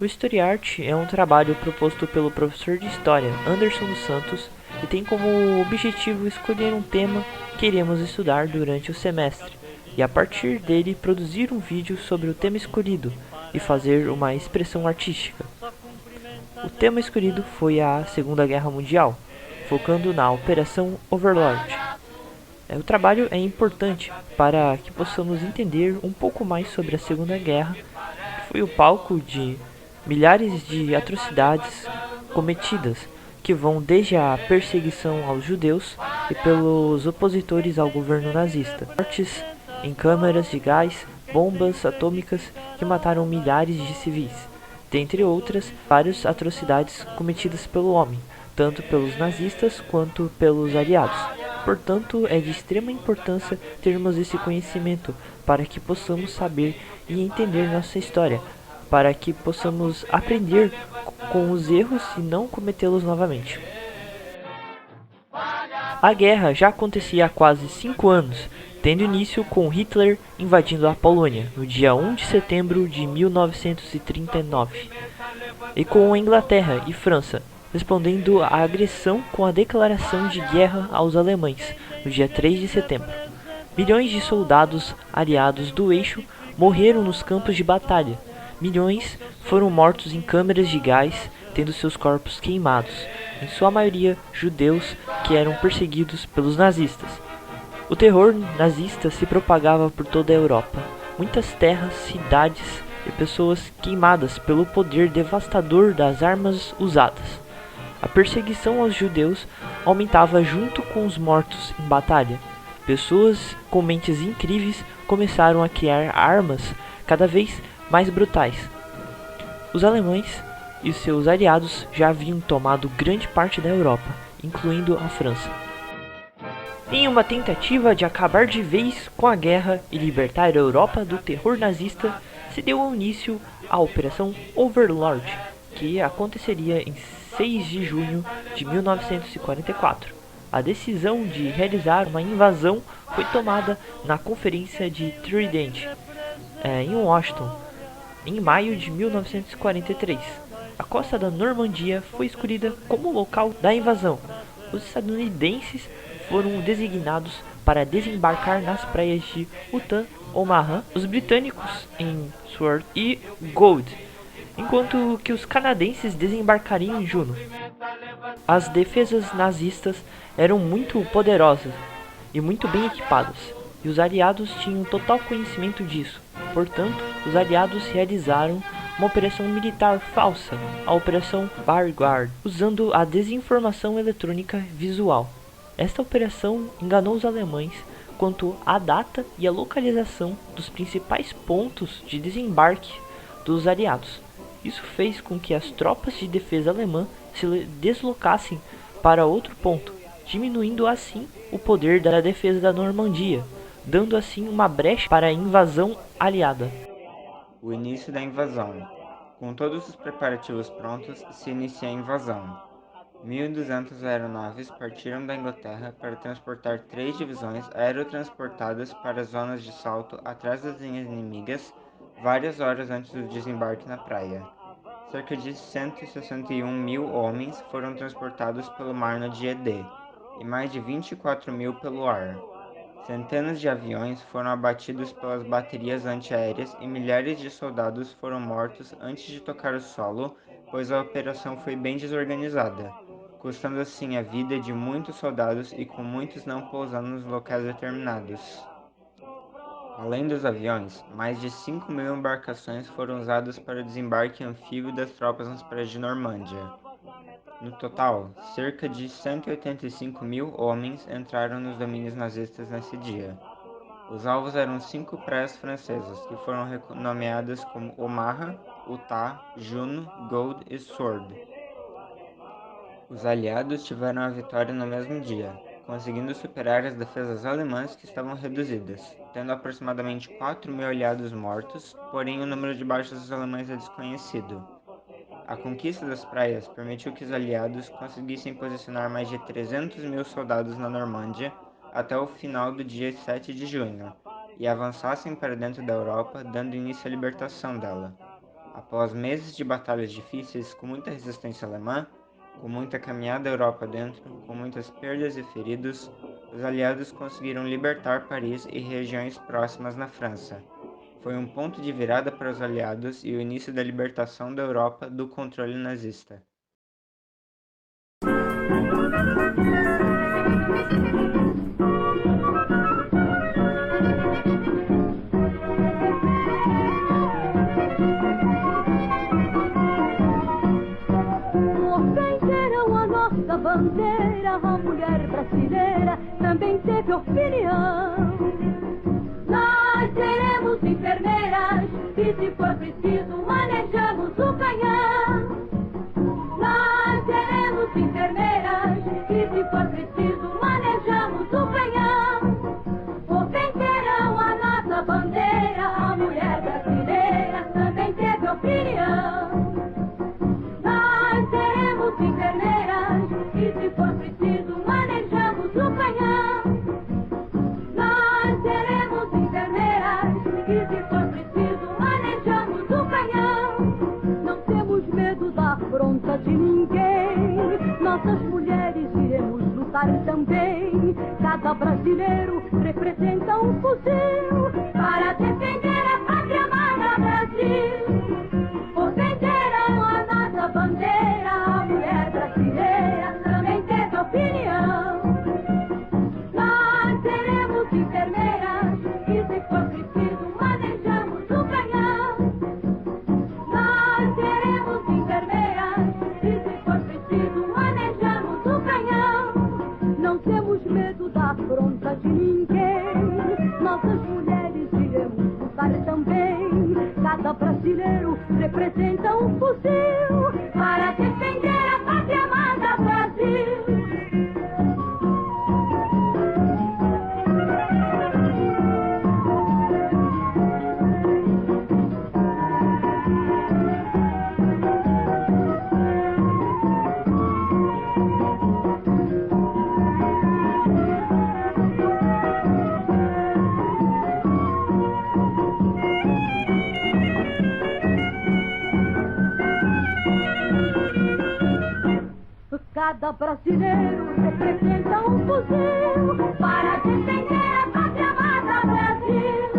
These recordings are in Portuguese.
O Story Art é um trabalho proposto pelo professor de História Anderson dos Santos e tem como objetivo escolher um tema que iremos estudar durante o semestre e a partir dele produzir um vídeo sobre o tema escolhido e fazer uma expressão artística. O tema escolhido foi a Segunda Guerra Mundial, focando na Operação Overlord. O trabalho é importante para que possamos entender um pouco mais sobre a Segunda Guerra, que foi o palco de milhares de atrocidades cometidas, que vão desde a perseguição aos judeus e pelos opositores ao governo nazista, mortes em câmaras de gás, bombas atômicas que mataram milhares de civis, dentre outras várias atrocidades cometidas pelo homem, tanto pelos nazistas quanto pelos aliados. Portanto, é de extrema importância termos esse conhecimento para que possamos saber e entender nossa história, para que possamos aprender com os erros e não cometê-los novamente. A guerra já acontecia há quase 5 anos, tendo início com Hitler invadindo a Polônia no dia 1 de setembro de 1939, e com a Inglaterra e França respondendo à agressão com a declaração de guerra aos alemães no dia 3 de setembro. Milhões de soldados aliados do eixo morreram nos campos de batalha. Milhões foram mortos em câmeras de gás, tendo seus corpos queimados, em sua maioria judeus que eram perseguidos pelos nazistas. O terror nazista se propagava por toda a Europa. Muitas terras, cidades e pessoas queimadas pelo poder devastador das armas usadas. A perseguição aos judeus aumentava junto com os mortos em batalha. Pessoas com mentes incríveis começaram a criar armas cada vez mais brutais. Os alemães e seus aliados já haviam tomado grande parte da Europa, incluindo a França. Em uma tentativa de acabar de vez com a guerra e libertar a Europa do terror nazista, se deu início à Operação Overlord, que aconteceria em 6 de junho de 1944. A decisão de realizar uma invasão foi tomada na Conferência de Trident, em Washington, em maio de 1943. A costa da Normandia foi escolhida como local da invasão. Os estadunidenses foram designados para desembarcar nas praias de Utah, Omaha, os britânicos em Sword e Gold, enquanto que os canadenses desembarcariam em Juno. As defesas nazistas eram muito poderosas e muito bem equipadas, e os aliados tinham total conhecimento disso. Portanto, os aliados realizaram uma operação militar falsa, a Operação Vanguard, usando a desinformação eletrônica visual. Esta operação enganou os alemães quanto à data e a localização dos principais pontos de desembarque dos aliados. Isso fez com que as tropas de defesa alemã se deslocassem para outro ponto, diminuindo assim o poder da defesa da Normandia, dando assim uma brecha para a invasão aliada. O início da invasão. Com todos os preparativos prontos, se inicia a invasão. 1.200 aeronaves partiram da Inglaterra para transportar 3 divisões aerotransportadas para zonas de salto atrás das linhas inimigas, várias horas antes do desembarque na praia. Cerca de 161 mil homens foram transportados pelo mar no dia D, e mais de 24 mil pelo ar. Centenas de aviões foram abatidos pelas baterias antiaéreas e milhares de soldados foram mortos antes de tocar o solo, pois a operação foi bem desorganizada, custando assim a vida de muitos soldados e com muitos não pousando nos locais determinados. Além dos aviões, mais de 5 mil embarcações foram usadas para o desembarque anfíbio das tropas nas praias de Normândia. No total, cerca de 185 mil homens entraram nos domínios nazistas nesse dia. Os alvos eram 5 praias francesas, que foram nomeadas como Omaha, Utah, Juno, Gold e Sword. Os aliados tiveram a vitória no mesmo dia, conseguindo superar as defesas alemãs que estavam reduzidas, tendo aproximadamente 4 mil aliados mortos, porém o número de baixas dos alemães é desconhecido. A conquista das praias permitiu que os aliados conseguissem posicionar mais de 300 mil soldados na Normândia até o final do dia 7 de junho, e avançassem para dentro da Europa, dando início à libertação dela. Após meses de batalhas difíceis, com muita resistência alemã, com muita caminhada Europa dentro, com muitas perdas e feridos, os aliados conseguiram libertar Paris e regiões próximas na França. Foi um ponto de virada para os aliados e o início da libertação da Europa do controle nazista. Ofenderam a nossa bandeira, a mulher brasileira também teve opinião. Nós seremos enfermeiras e, se for preciso, manejamos o canhão. Nós seremos enfermeiras e, se for preciso, manejamos o canhão. Ofenderam a nossa bandeira, a mulher brasileira também teve opinião. Nós seremos enfermeiras e, se for preciso, manejamos o canhão. Nós seremos enfermeiras e, se for preciso, manejamos o canhão. Não temos medo da afronta de ninguém. Nossas mulheres iremos lutar também. Cada brasileiro representa um fuzil para defender a pátria amada Brasil. Ofenderam a nossa bandeira, a mulher brasileira também teve opinião. Nós seremos enfermeiras e, se for preciso, manejamos o canhão. Nós seremos enfermeiras e, se for preciso, manejamos o canhão. Não temos medo da afronta de ninguém. Nossas mulheres iremos lutar também. Cada brasileiro representa um fuzil para defender a pátria amada Brasil. Cada brasileiro representa um fuzil para defender a pátria amada Brasil.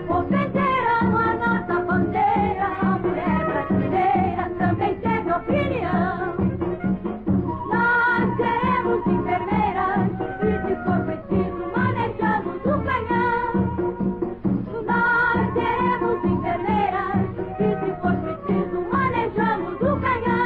Ofenderam a nossa bandeira, a mulher brasileira também teve opinião. Nós seremos enfermeiras e, se for preciso, manejamos o canhão. Nós seremos enfermeiras e, se for preciso, manejamos o canhão.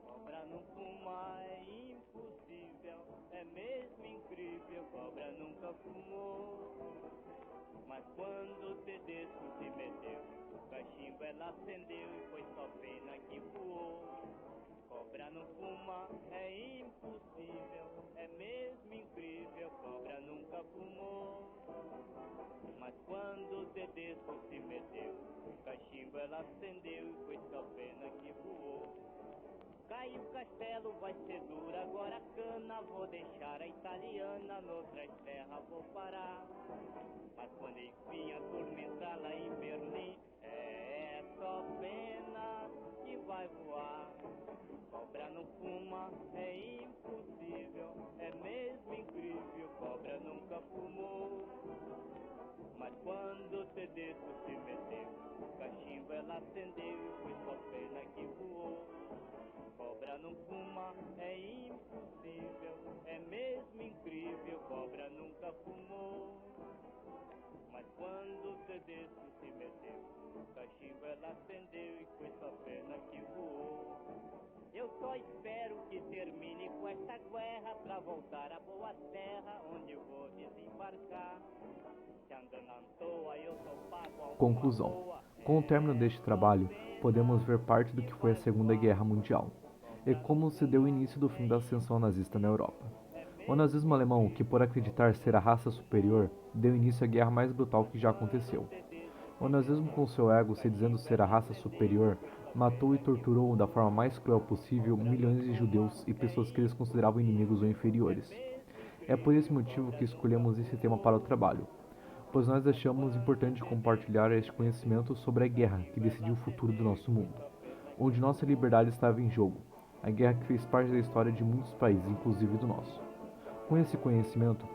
Cobra não fuma é impossível, é mesmo incrível, cobra nunca fumou. Mas quando o Tedesco se meteu, o cachimbo ela acendeu e foi só pena que voou. Cobra não fuma é impossível, é mesmo incrível, cobra nunca fumou. Mas quando o Tedesco se meteu, o cachimbo ela acendeu e foi só pena que voou. Caiu o castelo, vai ser dura, agora a cana, vou deixar a italiana, noutras terras vou parar. Mas quando enfim a tormenta lá em Berlim, é só pena que vai voar. Cobra não fuma, é impossível, é mesmo incrível, cobra nunca fumou. Mas quando o Tedesco se meteu, o cachimbo ela acendeu e foi só pena que voou. Cobra não fuma, é impossível, é mesmo incrível, cobra nunca fumou. Mas quando o Tedesco se meteu, o cachimbo ela acendeu e foi só pena que voou. Eu eu só espero que termine com essa guerra pra voltar à boa terra onde eu vou desembarcar. Se andando à toa eu só pago alguma Conclusão. boa. Com o término deste trabalho, podemos ver parte do que foi a Segunda Guerra Mundial, e como se deu o início do fim da ascensão nazista na Europa. O nazismo alemão, que por acreditar ser a raça superior, deu início à guerra mais brutal que já aconteceu. O nazismo, com seu ego se dizendo ser a raça superior, matou e torturou da forma mais cruel possível milhões de judeus e pessoas que eles consideravam inimigos ou inferiores. É por esse motivo que escolhemos esse tema para o trabalho, pois nós achamos importante compartilhar este conhecimento sobre a guerra que decidiu o futuro do nosso mundo, onde nossa liberdade estava em jogo, a guerra que fez parte da história de muitos países, inclusive do nosso. Com esse conhecimento,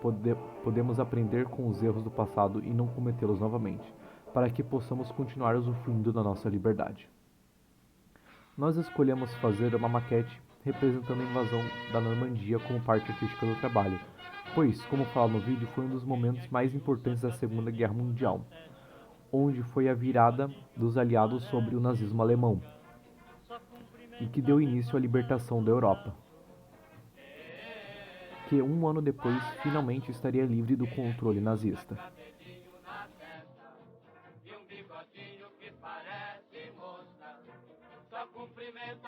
podemos aprender com os erros do passado e não cometê-los novamente, para que possamos continuar usufruindo da nossa liberdade. Nós escolhemos fazer uma maquete representando a invasão da Normandia como parte artística do trabalho, pois, como fala no vídeo, foi um dos momentos mais importantes da Segunda Guerra Mundial, onde foi a virada dos aliados sobre o nazismo alemão, e que deu início à libertação da Europa, que um ano depois finalmente estaria livre do controle nazista. E um bigodinho que parece mosca.